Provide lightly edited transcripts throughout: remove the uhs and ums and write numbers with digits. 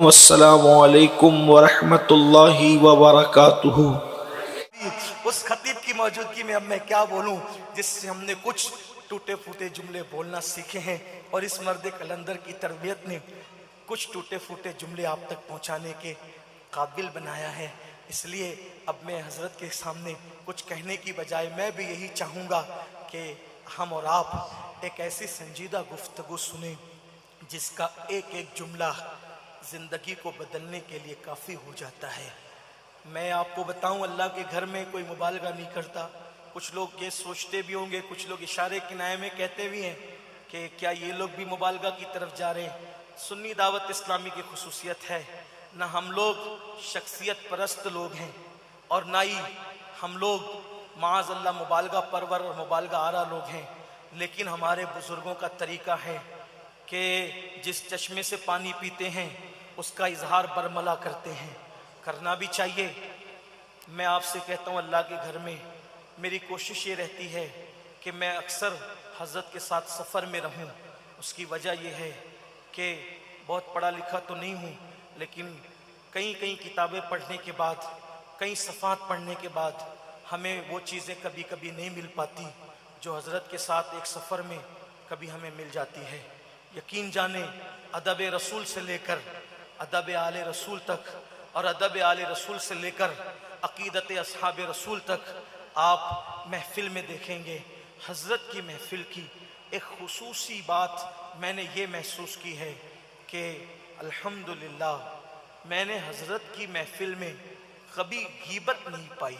والسلام علیکم ورحمۃ اللہ وبرکاتہ۔ اس خطیب کی موجودگی میں اب میں کیا بولوں جس سے ہم نے کچھ ٹوٹے پھوٹے جملے بولنا سیکھے ہیں، اور اس مرد قلندر کی تربیت نے کچھ ٹوٹے پھوٹے جملے آپ تک پہنچانے کے قابل بنایا ہے۔ اس لیے اب میں حضرت کے سامنے کچھ کہنے کی بجائے میں بھی یہی چاہوں گا کہ ہم اور آپ ایک ایسی سنجیدہ گفتگو سنیں جس کا ایک ایک جملہ زندگی کو بدلنے کے لیے کافی ہو جاتا ہے۔ میں آپ کو بتاؤں، اللہ کے گھر میں کوئی مبالغہ نہیں کرتا۔ کچھ لوگ یہ سوچتے بھی ہوں گے، کچھ لوگ اشارے کنائے میں کہتے بھی ہیں کہ کیا یہ لوگ بھی مبالغہ کی طرف جا رہے ہیں۔ سنی دعوت اسلامی کی خصوصیت ہے، نہ ہم لوگ شخصیت پرست لوگ ہیں اور نہ ہی ہم لوگ معاذ اللہ مبالغہ پرور اور مبالغہ آرا لوگ ہیں، لیکن ہمارے بزرگوں کا طریقہ ہے کہ جس چشمے سے پانی پیتے ہیں اس کا اظہار برملا کرتے ہیں، کرنا بھی چاہیے۔ میں آپ سے کہتا ہوں، اللہ کے گھر میں میری کوشش یہ رہتی ہے کہ میں اکثر حضرت کے ساتھ سفر میں رہوں۔ اس کی وجہ یہ ہے کہ بہت پڑھا لکھا تو نہیں ہوں، لیکن کئی کتابیں پڑھنے کے بعد، کئی صفحات پڑھنے کے بعد ہمیں وہ چیزیں کبھی کبھی نہیں مل پاتی جو حضرت کے ساتھ ایک سفر میں کبھی ہمیں مل جاتی ہے۔ یقین جانیں، ادب رسول سے لے کر ادب آل رسول تک، اور ادب آل رسول سے لے کر عقیدت اصحاب رسول تک آپ محفل میں دیکھیں گے۔ حضرت کی محفل کی ایک خصوصی بات میں نے یہ محسوس کی ہے کہ الحمدللہ میں نے حضرت کی محفل میں کبھی غیبت نہیں پائی۔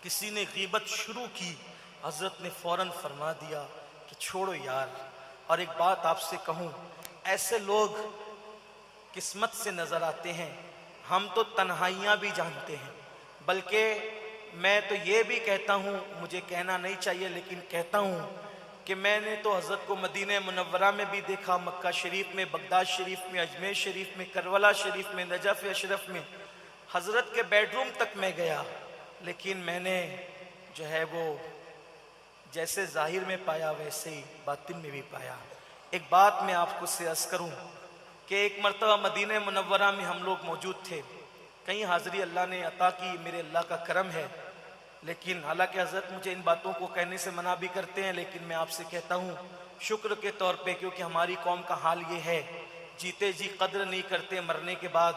کسی نے غیبت شروع کی، حضرت نے فوراً فرما دیا کہ چھوڑو یار۔ اور ایک بات آپ سے کہوں، ایسے لوگ قسمت سے نظر آتے ہیں۔ ہم تو تنہائیاں بھی جانتے ہیں، بلکہ میں تو یہ بھی کہتا ہوں، مجھے کہنا نہیں چاہیے لیکن کہتا ہوں کہ میں نے تو حضرت کو مدینہ منورہ میں بھی دیکھا، مکہ شریف میں، بغداد شریف میں، اجمیر شریف میں، کربلا شریف میں، نجف اشرف میں، حضرت کے بیڈ روم تک میں گیا، لیکن میں نے جو ہے وہ جیسے ظاہر میں پایا ویسے ہی باطن میں بھی پایا۔ ایک بات میں آپ کو سے عرض کروں کہ ایک مرتبہ مدینہ منورہ میں ہم لوگ موجود تھے، کہیں حاضری اللہ نے عطا کی، میرے اللہ کا کرم ہے، لیکن حالانکہ حضرت مجھے ان باتوں کو کہنے سے منع بھی کرتے ہیں، لیکن میں آپ سے کہتا ہوں شکر کے طور پہ، کیونکہ ہماری قوم کا حال یہ ہے، جیتے جی قدر نہیں کرتے، مرنے کے بعد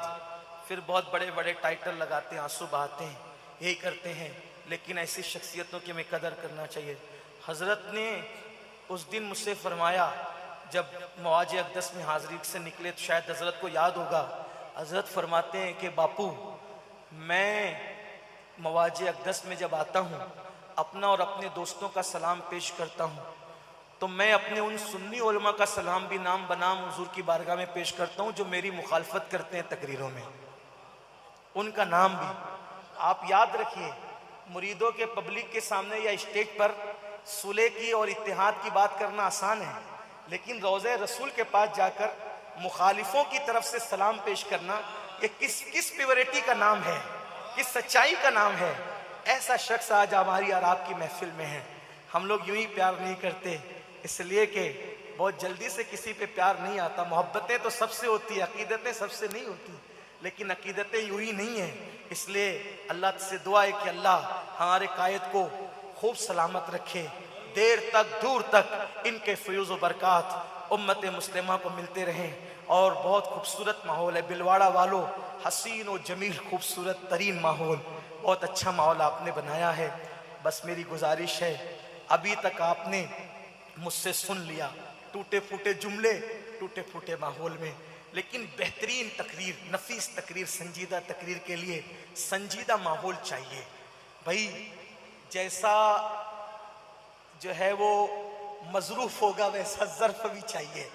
پھر بہت بڑے بڑے ٹائٹل لگاتے ہیں، آنسو بہاتے ہیں، یہی کرتے ہیں، لیکن ایسی شخصیتوں کی ہمیں قدر کرنا چاہیے۔ حضرت نے اس دن مجھ سے فرمایا، جب مواج اقدس میں حاضری سے نکلے تو شاید حضرت کو یاد ہوگا، حضرت فرماتے ہیں کہ باپو، میں مواج اقدس میں جب آتا ہوں اپنا اور اپنے دوستوں کا سلام پیش کرتا ہوں تو میں اپنے ان سنی علماء کا سلام بھی نام بنام حضور کی بارگاہ میں پیش کرتا ہوں جو میری مخالفت کرتے ہیں تقریروں میں، ان کا نام بھی آپ یاد رکھیے۔ مریدوں کے پبلک کے سامنے یا اسٹیج پر صلح کی اور اتحاد کی بات کرنا آسان ہے، لیکن روضہ رسول کے پاس جا کر مخالفوں کی طرف سے سلام پیش کرنا، یہ کس پیورٹی کا نام ہے، کس سچائی کا نام ہے۔ ایسا شخص آج ہماری اور آپ کی محفل میں ہے۔ ہم لوگ یوں ہی پیار نہیں کرتے، اس لیے کہ بہت جلدی سے کسی پہ پیار نہیں آتا۔ محبتیں تو سب سے ہوتی ہیں، عقیدتیں سب سے نہیں ہوتی، لیکن عقیدتیں یوں ہی نہیں ہیں۔ اس لیے اللہ سے دعا ہے کہ اللہ ہمارے قائد کو خوب سلامت رکھے، دیر تک دور تک ان کے فیوز و برکات امت مسلمہ کو ملتے رہیں۔ اور بہت خوبصورت ماحول ہے بلواڑہ والوں، حسین و جمیل خوبصورت ترین ماحول، بہت اچھا ماحول آپ نے بنایا ہے۔ بس میری گزارش ہے، ابھی تک آپ نے مجھ سے سن لیا ٹوٹے پھوٹے جملے ٹوٹے پھوٹے ماحول میں، لیکن بہترین تقریر، نفیس تقریر، سنجیدہ تقریر کے لیے سنجیدہ ماحول چاہیے۔ بھائی جیسا جو ہے وہ مظروف ہوگا ویسا ظرف بھی چاہیے،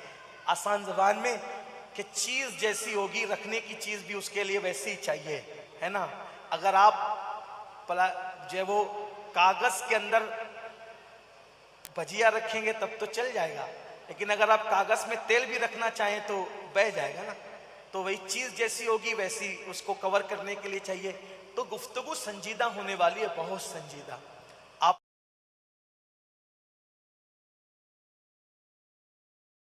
آسان زبان میں کہ چیز جیسی ہوگی رکھنے کی چیز بھی اس کے لیے ویسی ہی چاہیے، ہے نا۔ اگر آپ جو ہے وہ کاغذ کے اندر بھجیا رکھیں گے تب تو چل جائے گا، لیکن اگر آپ کاغذ میں تیل بھی رکھنا چاہیں تو بہہ جائے گا نا۔ تو وہی چیز جیسی ہوگی ویسی اس کو کور کرنے کے لیے چاہیے۔ تو گفتگو سنجیدہ ہونے والی ہے، بہت سنجیدہ۔